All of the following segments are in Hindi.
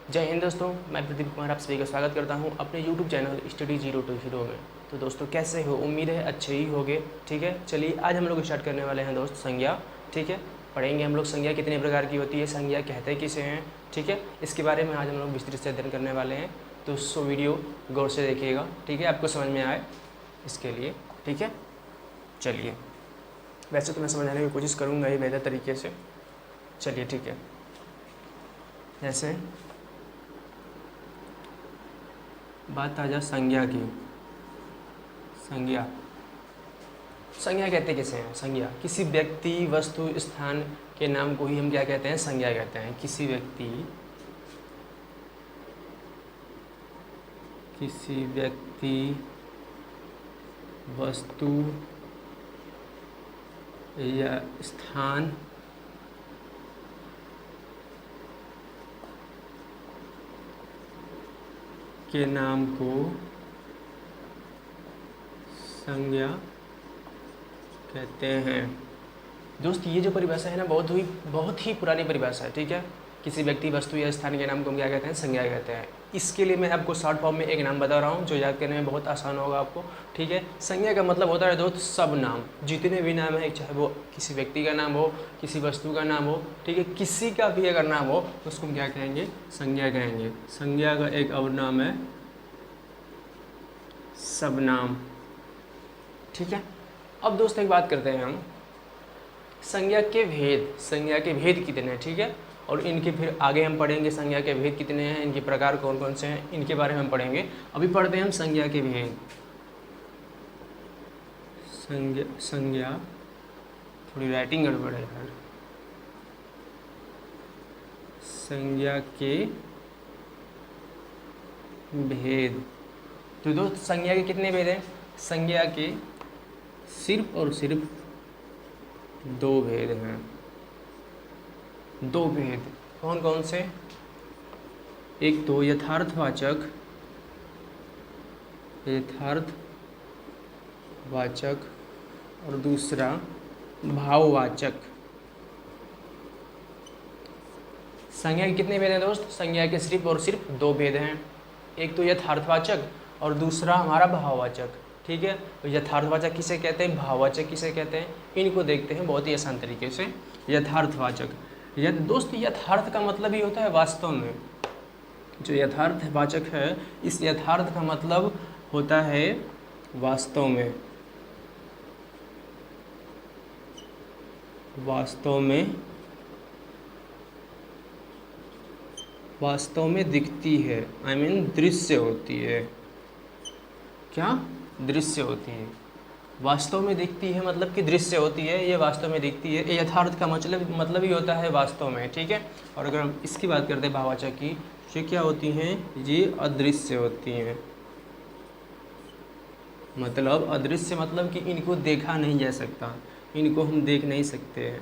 जय हिंद दोस्तों, मैं प्रदीप कुमार आप सभी का स्वागत करता हूं अपने YouTube चैनल स्टडी 020 में। तो दोस्तों कैसे हो? उम्मीद है अच्छे ही होगे। ठीक है, चलिए आज हम लोग स्टार्ट करने वाले हैं दोस्त संज्ञा। ठीक है, पढ़ेंगे हम लोग संज्ञा कितने प्रकार की होती है, संज्ञा कहते किसे हैं। ठीक है, इसके बारे में आज हम लोग विस्तृत से अध्ययन करने वाले हैं। तो सो वीडियो गौर से देखिएगा, ठीक है, आपको समझ में आए इसके लिए। ठीक है, चलिए, वैसे तो मैं समझाने की कोशिश करूँगा ही बेहतर तरीके से। चलिए ठीक है, जैसे बात आ जा संज्ञा की। संज्ञा संज्ञा कहते किसे हैं? संज्ञा किसी व्यक्ति, वस्तु, स्थान के नाम को ही हम क्या कहते हैं? संज्ञा कहते हैं। किसी व्यक्ति, वस्तु या स्थान के नाम को संज्ञा कहते हैं। दोस्त ये जो परिभाषा है ना, बहुत ही पुरानी परिभाषा है। ठीक है, किसी व्यक्ति, वस्तु या स्थान के नाम को हम क्या कहते हैं? संज्ञा कहते हैं। इसके लिए मैं आपको शॉर्ट फॉर्म में एक नाम बता रहा हूँ जो याद करने में बहुत आसान होगा आपको। ठीक है, संज्ञा का मतलब होता है दोस्त सब नाम, जितने भी नाम है, चाहे वो किसी व्यक्ति का नाम हो, किसी वस्तु का नाम हो, ठीक है, किसी का भी अगर नाम हो तो उसको हम क्या कहेंगे? संज्ञा कहेंगे। संज्ञा का एक और नाम है सब नाम। ठीक है, अब दोस्त एक बात करते हैं हम संज्ञा के भेद कितने हैं। ठीक है, और इनके फिर आगे हम पढ़ेंगे संज्ञा के भेद कितने हैं, इनके प्रकार कौन कौन से हैं, इनके बारे में हम पढ़ेंगे। अभी पढ़ते हैं हम संज्ञा के भेद। संज्ञा थोड़ी राइटिंग गड़बड़ है यार। संज्ञा के भेद, तो दोस्त संज्ञा के कितने भेद हैं? संज्ञा के सिर्फ और सिर्फ दो भेद हैं। दो भेद कौन कौन से? एक तो यथार्थवाचक और दूसरा भाववाचक। संज्ञा के कितने भेद हैं दोस्त? संज्ञा के सिर्फ और सिर्फ दो भेद हैं। एक तो यथार्थवाचक और दूसरा हमारा भाववाचक। ठीक है, तो यथार्थवाचक किसे कहते हैं, भाववाचक किसे कहते हैं, इनको देखते हैं बहुत ही आसान तरीके से। यथार्थवाचक, दोस्त यथार्थ का मतलब ही होता है वास्तव में। जो यथार्थवाचक है, इस यथार्थ का मतलब होता है वास्तव में। वास्तव में दिखती है, दृश्य होती है। क्या? दृश्य होती है। वास्तव में दिखती है मतलब कि दृश्य होती है, ये वास्तव में दिखती है। ये यथार्थ का मतलब ही होता है वास्तव में। ठीक है, और अगर हम इसकी बात करते हैं भाववाचक की, ये क्या होती हैं? ये अदृश्य होती हैं। मतलब अदृश्य मतलब कि इनको देखा नहीं जा सकता, इनको हम देख नहीं सकते हैं,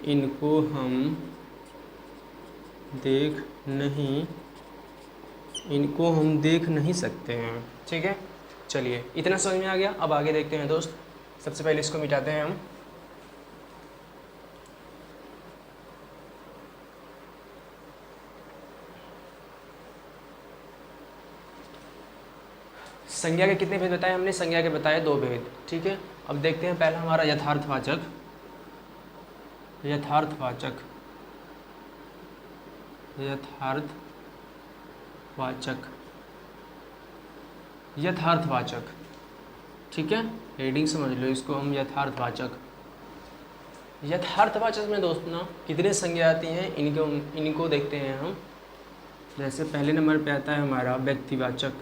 इनको हम देख नहीं सकते हैं। ठीक है, चलिए इतना समझ में आ गया। अब आगे देखते हैं दोस्त। सबसे पहले इसको मिटाते हैं हम। संज्ञा के कितने भेद बताए हमने? संज्ञा के बताए दो भेद। ठीक है, अब देखते हैं पहला हमारा यथार्थवाचक। यथार्थवाचक। ठीक है, हेडिंग समझ लो इसको हम, यथार्थवाचक। यथार्थवाचक में दोस्त ना कितने संज्ञा आती हैं, इनको देखते हैं हम। जैसे पहले नंबर पे आता है हमारा व्यक्तिवाचक।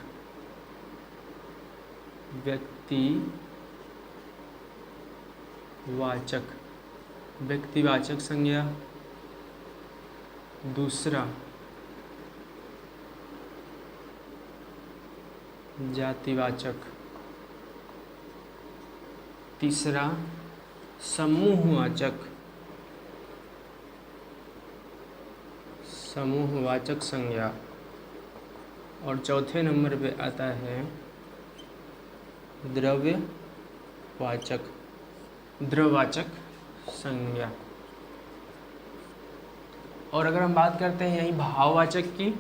व्यक्तिवाचक संज्ञा। दूसरा जातिवाचक। तीसरा समूहवाचक संज्ञा। और चौथे नंबर पे आता है द्रव्यवाचक संज्ञा। और अगर हम बात करते हैं यही भाववाचक की,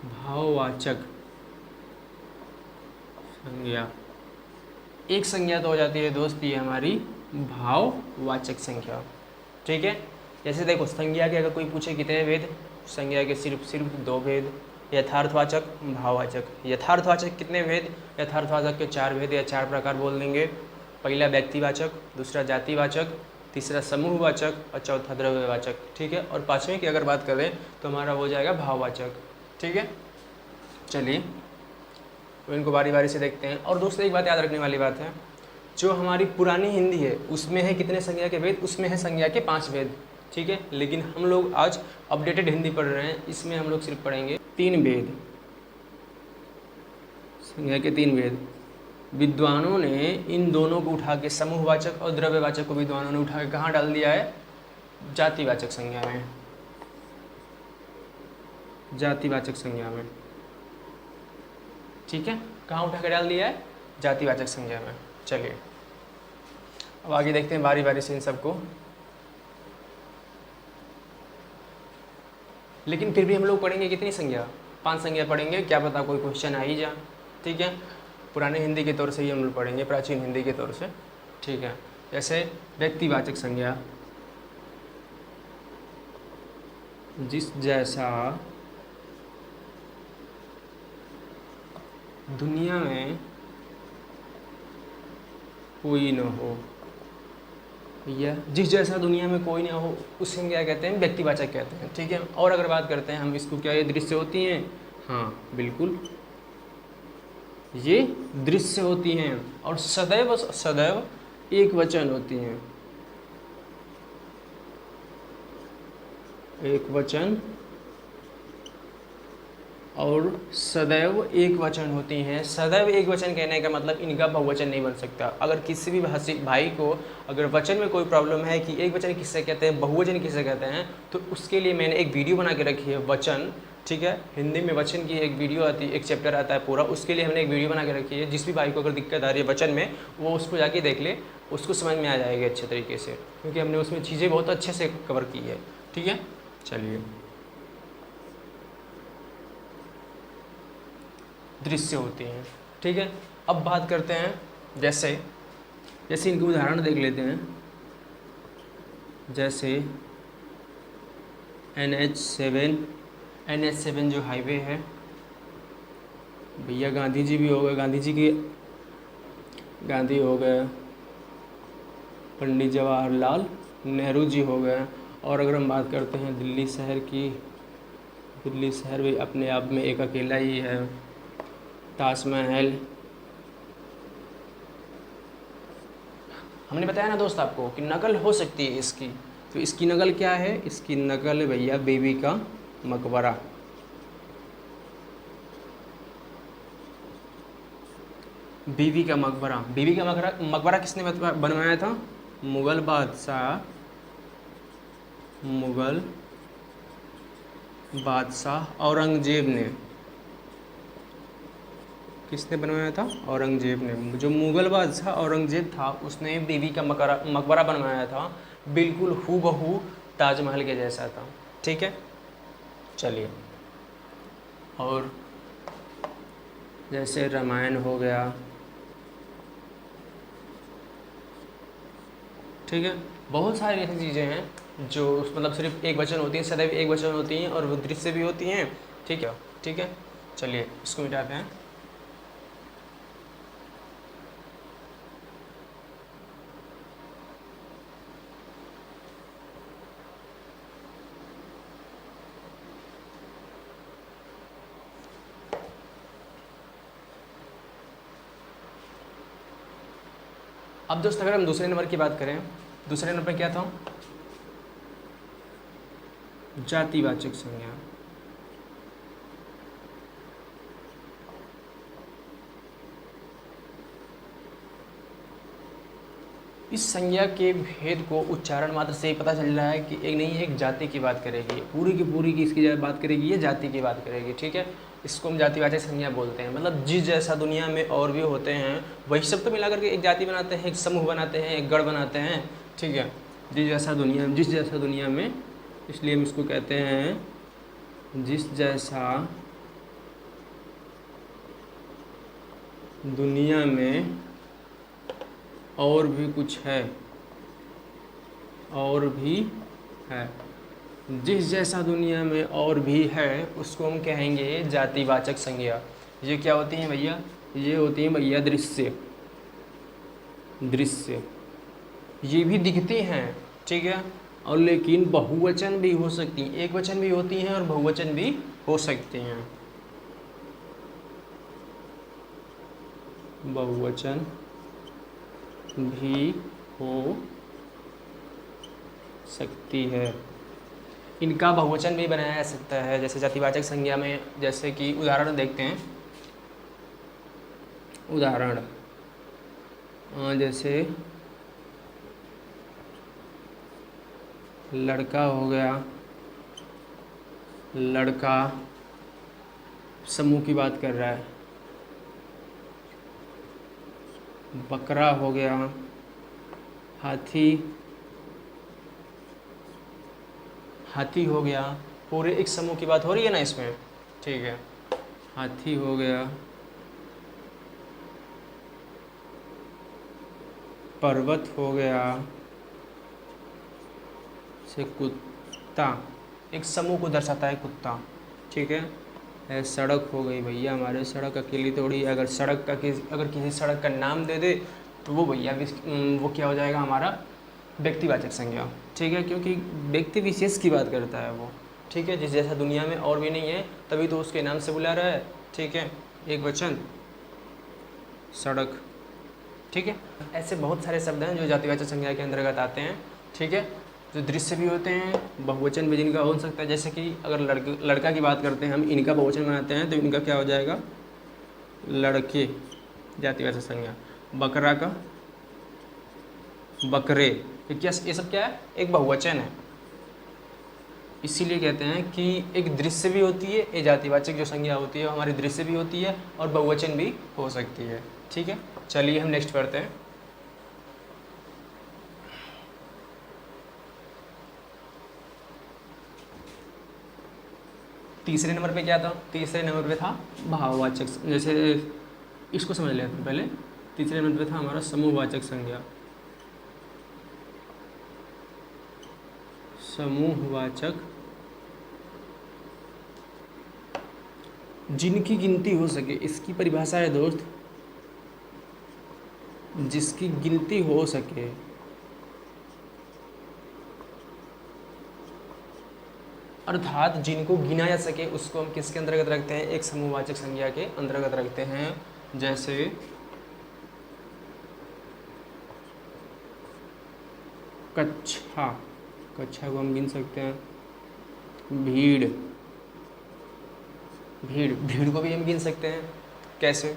भाववाचक संज्ञा, एक संज्ञा तो हो जाती है दोस्त ये हमारी भाववाचक संख्या। ठीक है, जैसे देखो संज्ञा के अगर कोई पूछे कितने भेद, संज्ञा के सिर्फ दो भेद। यथार्थवाचक, भाववाचक। यथार्थवाचक कितने भेद, यथार्थवाचक के 4 भेद या 4 प्रकार बोल देंगे। पहला व्यक्तिवाचक, दूसरा जातिवाचक, तीसरा समूहवाचक और चौथा द्रव्यवाचक। ठीक है, और पाँचवें की अगर बात करें तो हमारा हो जाएगा भाववाचक। ठीक है, चलिए तो इनको बारी बारी से देखते हैं। और दोस्तों एक बात याद रखने वाली बात है, जो हमारी पुरानी हिंदी है उसमें है कितने संज्ञा के भेद, उसमें है संज्ञा के 5 भेद। ठीक है, लेकिन हम लोग आज अपडेटेड हिंदी पढ़ रहे हैं, इसमें हम लोग सिर्फ पढ़ेंगे 3 भेद, संज्ञा के 3 भेद। विद्वानों ने इन दोनों को उठा के, समूहवाचक और द्रव्यवाचक को विद्वानों ने उठा के कहाँ डाल दिया है, जातिवाचक संज्ञा में, जातिवाचक संज्ञा में। ठीक है, कहाँ उठा के डाल दिया है, जातिवाचक संज्ञा में। चलिए अब आगे देखते हैं बारी बारी से इन सबको। लेकिन फिर भी हम लोग पढ़ेंगे कितनी संज्ञा, 5 संज्ञा पढ़ेंगे, क्या पता कोई क्वेश्चन आ ही जा। ठीक है, पुराने हिंदी के तौर से ही हम लोग पढ़ेंगे, प्राचीन हिंदी के तौर से। ठीक है, जैसे व्यक्तिवाचक संज्ञा, जिस जैसा दुनिया में कोई न हो, या जिस जैसा दुनिया में कोई ना हो उसे हम क्या कहते हैं, व्यक्तिवाचक कहते हैं। ठीक है, और अगर बात करते हैं हम इसको, क्या ये दृश्य होती हैं, हाँ बिल्कुल ये दृश्य होती हैं, और सदैव सदैव एक वचन होती हैं, एक वचन और सदैव एक वचन होती हैं। सदैव एक वचन कहने का मतलब इनका बहुवचन नहीं बन सकता। अगर किसी भी भाई को अगर वचन में कोई प्रॉब्लम है कि एक वचन किससे कहते हैं, बहुवचन किससे कहते हैं, तो उसके लिए मैंने एक वीडियो बना के रखी है, वचन। ठीक है, हिंदी में वचन की एक वीडियो आती है, एक चैप्टर आता है पूरा, उसके लिए हमने एक वीडियो बना के रखी है। जिस भी भाई को अगर दिक्कत आ रही है वचन में, वो उसको जाके देख ले, उसको समझ में आ जाएगी अच्छे तरीके से, क्योंकि हमने उसमें चीज़ें बहुत अच्छे से कवर की है। ठीक है, चलिए दृश्य होती हैं। ठीक है, अब बात करते हैं जैसे इनके उदाहरण देख लेते हैं। जैसे NH7 जो हाईवे है भैया, गांधी जी भी हो गए, गांधी हो गए, पंडित जवाहरलाल नेहरू जी हो गए। और अगर हम बात करते हैं दिल्ली शहर की, दिल्ली शहर भी अपने आप में एक अकेला ही है। ताजमहल, हमने बताया ना दोस्त आपको कि नकल हो सकती है इसकी, तो इसकी नकल क्या है, इसकी नकल भैया बीबी का मकबरा। बीबी का मकबरा किसने बनवाया था, मुगल बादशाह औरंगजेब ने। किसने बनवाया था, औरंगजेब ने। जो मुगल बादशाह औरंगजेब था उसने बीबी का मकबरा बनवाया था, बिल्कुल हूबहू ताजमहल के जैसा था। ठीक है, चलिए और जैसे रामायण हो गया। ठीक है, बहुत सारी ऐसी चीज़ें हैं जो मतलब सिर्फ एक वचन होती हैं, सदैव एक वचन होती हैं, और वो दृश्य भी होती हैं। ठीक है, चलिए इसको मिटाते हैं। अब दोस्त अगर हम दूसरे नंबर की बात करें, दूसरे नंबर पर क्या था, जातिवाचक संज्ञा। इस संज्ञा के भेद को उच्चारण मात्र से ही पता चल रहा है कि एक नहीं एक जाति की बात करेगी, पूरी की इसकी बात करेगी, ये जाति की बात करेगी। ठीक है, इसको हम जातिवाचक संज्ञा बोलते हैं। मतलब जिस जैसा दुनिया में और भी होते हैं वही सब तो मिला करके एक जाति बनाते हैं, एक समूह बनाते हैं, एक गण बनाते हैं। ठीक है, जिस जैसा दुनिया में, इसलिए हम इसको कहते हैं जिस जैसा दुनिया में और भी कुछ है, और भी है। जिस जैसा दुनिया में और भी है उसको हम कहेंगे जातिवाचक संज्ञा। ये क्या होती हैं भैया? ये होती हैं भैया दृश्य। दृश्य ये भी दिखते हैं, ठीक है, और लेकिन बहुवचन भी हो सकती हैं, एक वचन भी होती हैं और बहुवचन भी हो सकती हैं। बहुवचन भी हो सकती है। इनका बहुवचन भी बनाया जा सकता है, जैसे जातिवाचक संज्ञा में, जैसे कि उदाहरण देखते हैं। उदाहरण जैसे लड़का हो गया, लड़का समूह की बात कर रहा है। बकरा हो गया, हाथी, हाथी हो गया, पूरे एक समूह की बात हो रही है ना इसमें, ठीक है। हाथी हो गया, पर्वत हो गया, से कुत्ता, एक समूह को दर्शाता है कुत्ता, ठीक है। सड़क हो गई भैया, हमारे सड़क अकेली थोड़ी, अगर सड़क का अगर किसी सड़क का नाम दे दे तो वो भैया वो क्या हो जाएगा हमारा व्यक्तिवाचक संज्ञा, ठीक है, क्योंकि व्यक्ति विशेष की बात करता है वो, ठीक है। जिस जैसा दुनिया में और भी नहीं है तभी तो उसके नाम से बुला रहा है, ठीक है, एक वचन सड़क, ठीक है। ऐसे बहुत सारे शब्द हैं जो जातिवाचक संज्ञा के अंतर्गत आते हैं, ठीक है। जो दृश्य भी होते हैं, बहुवचन भी जिनका हो सकता है, जैसे कि अगर लड़का की बात करते हैं हम, इनका बहुवचन बनाते हैं तो इनका क्या हो जाएगा लड़के, जातिवाचक संज्ञा। बकरा का बकरे, ये सब क्या है? एक बहुवचन है। इसीलिए कहते हैं कि एक दृश्य भी होती है, एक जातिवाचक जो संज्ञा होती है वो हमारी दृश्य भी होती है और बहुवचन भी हो सकती है, ठीक है। चलिए हम नेक्स्ट पढ़ते हैं। तीसरे नंबर पे क्या था? तीसरे नंबर पे था भाववाचक, जैसे इसको समझ लेते हैं पहले। तीसरे नंबर पे था हमारा समूहवाचक संज्ञा। समूहवाचक जिनकी गिनती हो सके, इसकी परिभाषा है दोस्त, जिसकी गिनती हो सके। अर्थात जिनको गिना जा सके उसको हम किसके अंतर्गत रखते हैं? एक समूहवाचक संज्ञा के अंतर्गत रखते हैं। जैसे कच्छा, कच्छा को हम गिन सकते हैं। भीड़, भीड़, भीड़ को भी हम गिन सकते हैं। कैसे?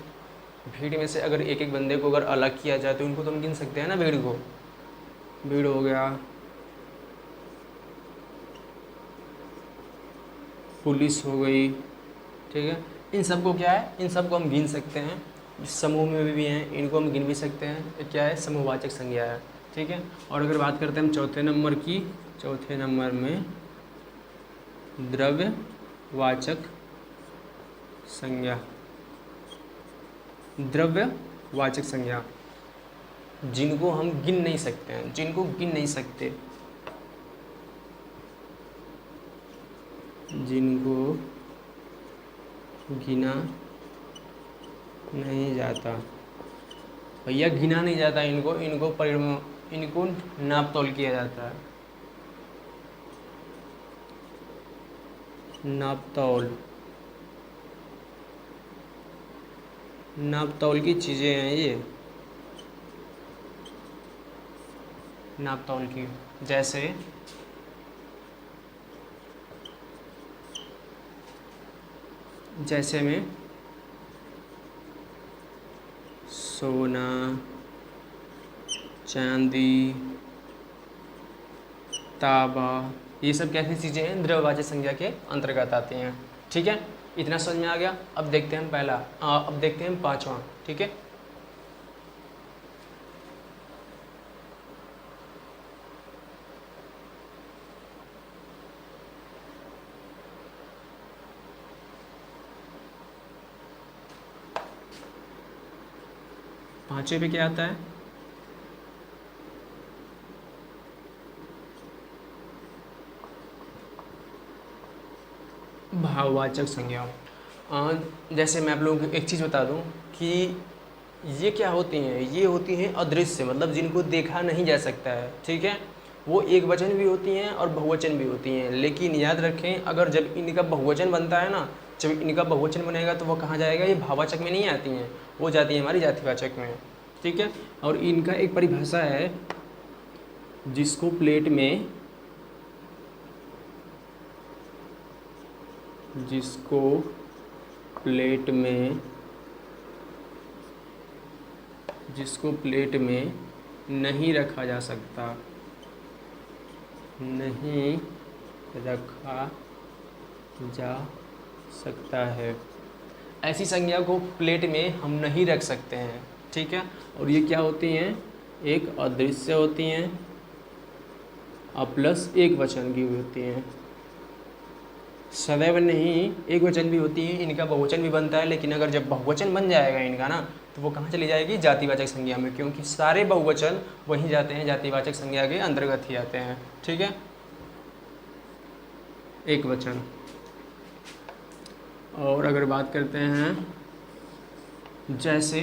भीड़ में से अगर एक एक बंदे को अगर अलग किया जाए तो उनको तो हम गिन सकते हैं ना, भीड़ को। भीड़ हो गया, पुलिस हो गई, ठीक है। इन सब को क्या है? इन सब को हम गिन सकते हैं। समूह में भी हैं, इनको हम गिन भी सकते हैं। ये क्या है? समूहवाचक संज्ञा है, ठीक है। और अगर बात करते हैं हम चौथे नंबर की, चौथे नंबर में द्रव्यवाचक संज्ञा। द्रव्यवाचक संज्ञा जिनको हम गिन नहीं सकते हैं, जिनको गिन नहीं सकते, जिनको गिना नहीं जाता भैया, गिना नहीं जाता इनको, इनको नाप तोल किया जाता है। नाप तौल की चीज़ें हैं ये, नाप तौल की। जैसे में सोना, चांदी, तांबा, ये सब कैसी चीज़ें हैं? द्रव्यवाचक संज्ञा के अंतर्गत आती हैं, ठीक है। इतना समझ में आ गया। अब देखते हैं हम अब देखते हैं हम पांचवा, ठीक है। 5वें पे क्या आता है? भाववाचक संज्ञा। जैसे मैं आप लोगों को एक चीज़ बता दूं कि ये क्या होती हैं, ये होती हैं अदृश्य, मतलब जिनको देखा नहीं जा सकता है, ठीक है। वो एक वचन भी होती हैं और बहुवचन भी होती हैं, लेकिन याद रखें अगर जब इनका बहुवचन बनता है ना, जब इनका बहुवचन बनेगा तो वो कहाँ जाएगा, ये भाववाचक में नहीं आती हैं, वो जाती हैं हमारी जातिवाचक में, ठीक है। और इनका एक परिभाषा है, जिसको प्लेट में जिसको प्लेट में जिसको प्लेट में नहीं रखा जा सकता, नहीं रखा जा सकता है, ऐसी संज्ञा को प्लेट में हम नहीं रख सकते हैं, ठीक है। और ये क्या होती हैं, एक अदृश्य होती हैं और प्लस एक वचन की होती हैं। सदैव नहीं, एक वचन भी होती है, इनका बहुवचन भी बनता है, लेकिन अगर जब बहुवचन बन जाएगा इनका ना, तो वो कहाँ चली जाएगी, जातिवाचक संज्ञा में, क्योंकि सारे बहुवचन वहीं जाते हैं, जातिवाचक संज्ञा के अंतर्गत ही आते हैं, ठीक है। एक वचन। और अगर बात करते हैं जैसे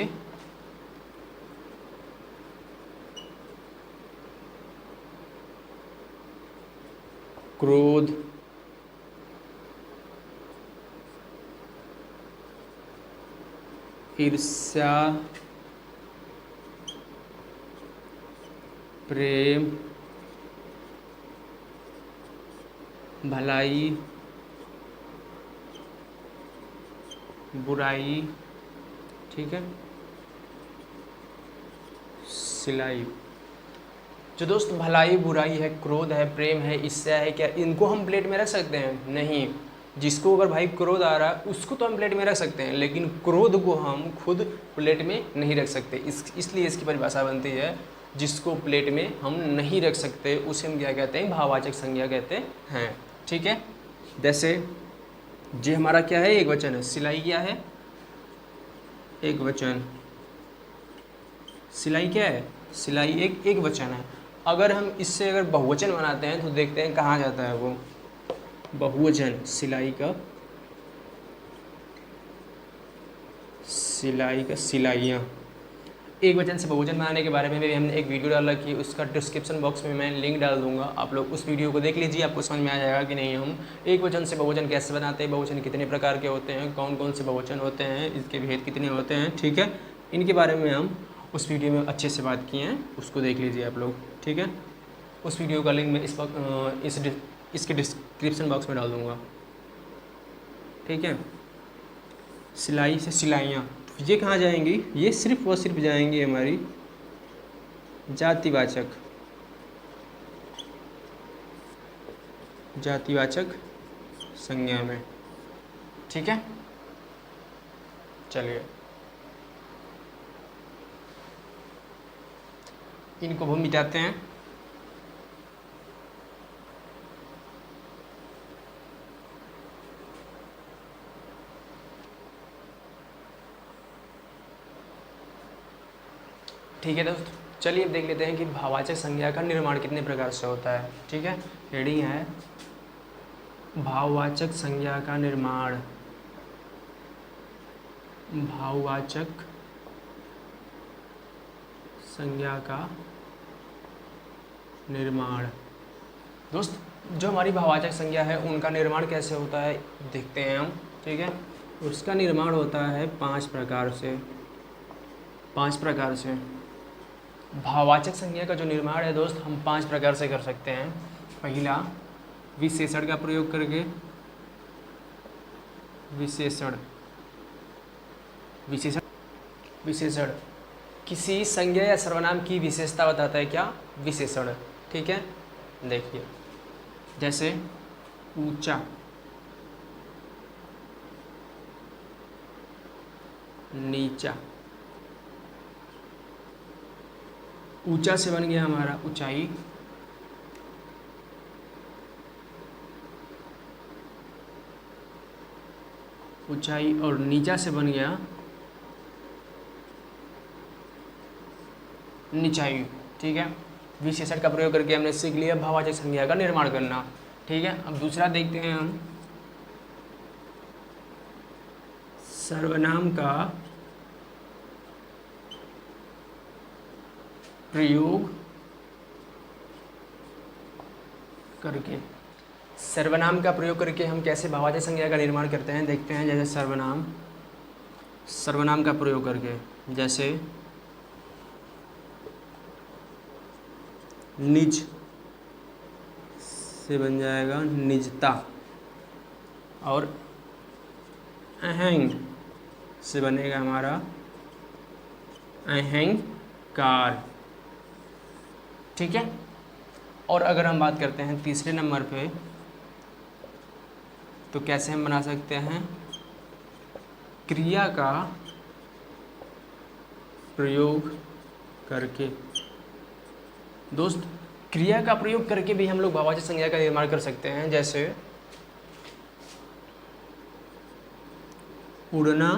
क्रोध, ईर्ष्या, प्रेम, भलाई, बुराई, ठीक है, सिलाई। जो दोस्त भलाई, बुराई है, क्रोध है, प्रेम है, ईर्ष्या है, क्या इनको हम प्लेट में रख सकते हैं? नहीं। जिसको अगर भाई क्रोध आ रहा है उसको तो हम प्लेट में रख सकते हैं, लेकिन क्रोध को हम खुद प्लेट में नहीं रख सकते। इसलिए इसकी परिभाषा बनती है, जिसको प्लेट में हम नहीं रख सकते उसे हम क्या कहते हैं, भाववाचक संज्ञा कहते हैं, ठीक है। जैसे ये हमारा क्या है, एक वचन है। सिलाई क्या है, एक वचन। सिलाई क्या है, सिलाई एक वचन है। अगर हम इससे अगर बहुवचन बनाते हैं तो देखते हैं कहाँ जाता है वो बहुवचन, सिलाई का सिलाइयाँ। एक वचन से बहुवचन बनाने के बारे में भी हमने एक वीडियो डाला कि उसका डिस्क्रिप्शन बॉक्स में मैं लिंक डाल दूंगा, आप लोग उस वीडियो को देख लीजिए, आपको समझ में आ जाएगा कि नहीं हम एक वचन से बहुवचन कैसे बनाते हैं, बहुवचन कितने प्रकार के होते हैं, कौन कौन से बहुवचन होते हैं, इसके भेद कितने होते हैं, ठीक है। इनके बारे में हम उस वीडियो में अच्छे से बात किए हैं, उसको देख लीजिए आप लोग, ठीक है। उस वीडियो का लिंक मैं इसके डिस्क्रिप्शन बॉक्स में डाल दूँगा, ठीक है। सिलाई से सिलाइयाँ, ये कहाँ जाएंगी, ये सिर्फ और सिर्फ जाएंगी हमारी जातिवाचक संज्ञा में, ठीक है। चलिए इनको हम मिटाते हैं। ठीक है दोस्त, चलिए अब देख लेते हैं कि भाववाचक संज्ञा का निर्माण कितने प्रकार से होता है, ठीक है। हेडिंग है भाववाचक संज्ञा का निर्माण। भाववाचक संज्ञा का निर्माण। दोस्त जो हमारी भाववाचक संज्ञा है उनका निर्माण कैसे होता है देखते हैं हम, ठीक है। उसका निर्माण होता है 5 प्रकार से। भाववाचक संज्ञा का जो निर्माण है दोस्त हम 5 प्रकार से कर सकते हैं। पहला, विशेषण का प्रयोग करके। विशेषण किसी संज्ञा या सर्वनाम की विशेषता बताता है, क्या, विशेषण, ठीक है। देखिए जैसे ऊंचा, नीचा। ऊंचा से बन गया हमारा ऊंचाई, और नीचा से बन गया निचाई। ठीक है, विशेषण का प्रयोग करके हमने सीख लिया भाववाचक संज्ञा का निर्माण करना। ठीक है, अब दूसरा देखते हैं हम, सर्वनाम का प्रयोग करके। सर्वनाम का प्रयोग करके हम कैसे भाववाचक संज्ञा का निर्माण करते हैं देखते हैं। जैसे सर्वनाम का प्रयोग करके, जैसे निज से बन जाएगा निजता, और अहंग से बनेगा हमारा अहंकार। ठीक है, और अगर हम बात करते हैं तीसरे नंबर पे, तो कैसे हम बना सकते हैं, क्रिया का प्रयोग करके। दोस्त, क्रिया का प्रयोग करके भी हम लोग भाववाचक संज्ञा का निर्माण कर सकते हैं। जैसे उड़ना,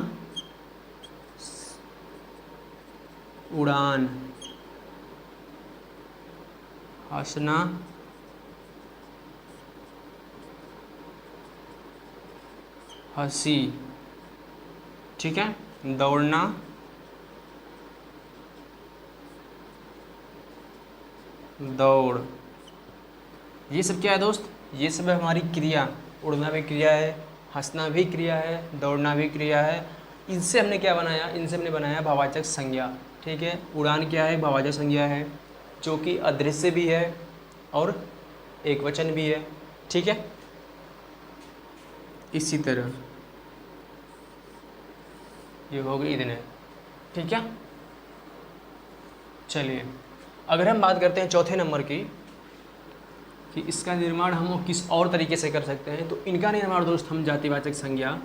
उड़ान, हंसना, हंसी। ठीक है, दौड़ना, दौड़। ये सब क्या है दोस्त, ये सब है हमारी क्रिया। उड़ना भी क्रिया है, हंसना भी क्रिया है, दौड़ना भी क्रिया है। इनसे हमने क्या बनाया, इनसे हमने बनाया भाववाचक संज्ञा। ठीक है, उड़ान क्या है, भाववाचक संज्ञा है, जो कि अदृश्य भी है और एकवचन भी है। ठीक है, इसी तरह ये हो गई इतने। ठीक है, चलिए अगर हम बात करते हैं चौथे नंबर की, कि इसका निर्माण हम किस और तरीके से कर सकते हैं, तो इनका निर्माण दोस्त हम जातिवाचक संज्ञा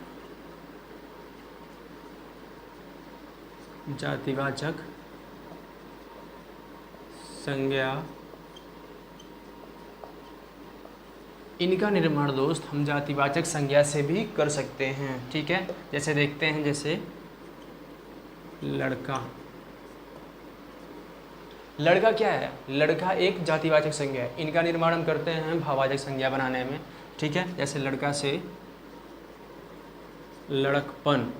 इनका निर्माण दोस्त हम जातिवाचक संज्ञा से भी कर सकते हैं। ठीक है, जैसे देखते हैं, जैसे लड़का। लड़का क्या है, लड़का एक जातिवाचक संज्ञा है। इनका निर्माण हम करते हैं भाववाचक संज्ञा बनाने में। ठीक है, जैसे लड़का से लड़कपन,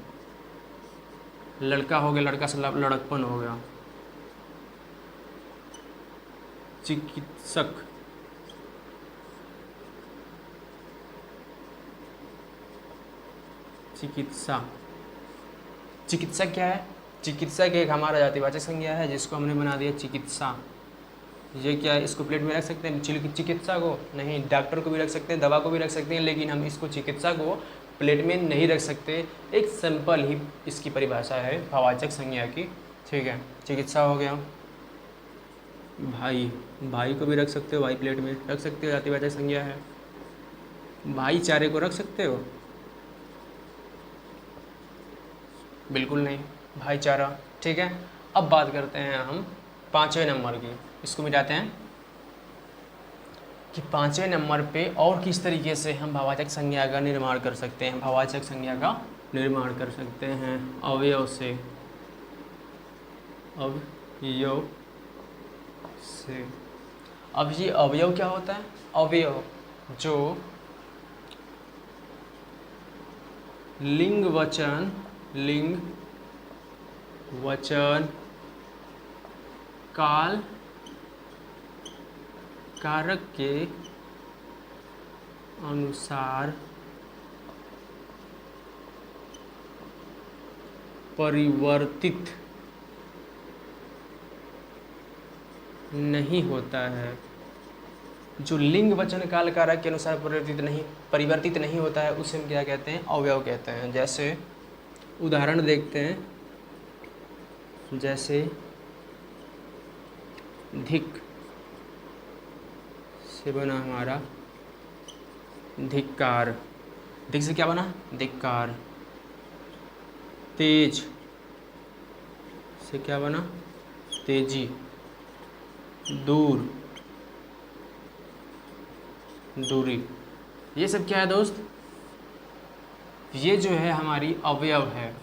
लड़का हो गया, लड़का से लड़कपन हो गया। चिकित्सक, चिकित्सा। चिकित्सक क्या है, चिकित्सक एक हमारा जातिवाचक संज्ञा है, जिसको हमने बना दिया चिकित्सा। ये क्या है, इसको प्लेट में रख सकते हैं, चिकित्सा को नहीं, डॉक्टर को भी रख सकते हैं, दवा को भी रख सकते हैं, लेकिन हम इसको चिकित्सा को प्लेट में नहीं रख सकते। एक सिंपल ही इसकी परिभाषा है भाववाचक संज्ञा की। ठीक है, चिकित्सा हो गया। भाई, भाई को भी रख सकते हो, भाई प्लेट में रख सकते हो, जातिवाचक संज्ञा है। भाईचारे को रख सकते हो, बिल्कुल नहीं, भाईचारा। ठीक है, अब बात करते हैं हम पाँचवें नंबर की, इसको मिटाते हैं कि पाँचवें नंबर पे और किस तरीके से हम भाववाचक संज्ञा का निर्माण कर सकते हैं। भाववाचक संज्ञा का निर्माण कर सकते हैं अवयव से। अवयव से, अब ये अवयव क्या होता है, अवयव जो लिंग वचन काल कारक के अनुसार परिवर्तित नहीं होता है। जो लिंग वचन काल कारक के अनुसार परिवर्तित नहीं होता है, उसे हम क्या कहते हैं, अवयव कहते हैं। जैसे उदाहरण देखते हैं, जैसे धिक से बना हमारा धिक्कार। धिक से क्या बना, धिक्कार। तेज से क्या बना, तेजी। दूर, दूरी। ये सब क्या है दोस्त, ये जो है हमारी अवयव है।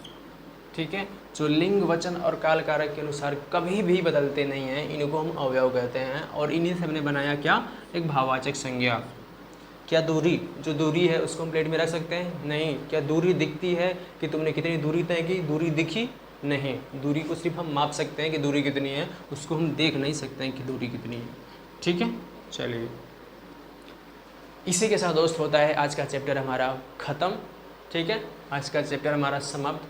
ठीक है, जो लिंग वचन और काल कारक के अनुसार कभी भी बदलते नहीं हैं, इनको हम अवयव कहते हैं। और इन्हीं से हमने बनाया क्या, एक भाववाचक संज्ञा। क्या दूरी, जो दूरी है उसको हम प्लेट में रख सकते हैं? नहीं। क्या दूरी दिखती है कि तुमने कितनी दूरी तय की? दूरी दिखी नहीं। दूरी को सिर्फ हम माप सकते हैं कि दूरी कितनी है, उसको हम देख नहीं सकते हैं कि दूरी कितनी है। ठीक है, चलिए इसी के साथ दोस्त होता है आज का चैप्टर हमारा ख़त्म। ठीक है, आज का चैप्टर हमारा समाप्त।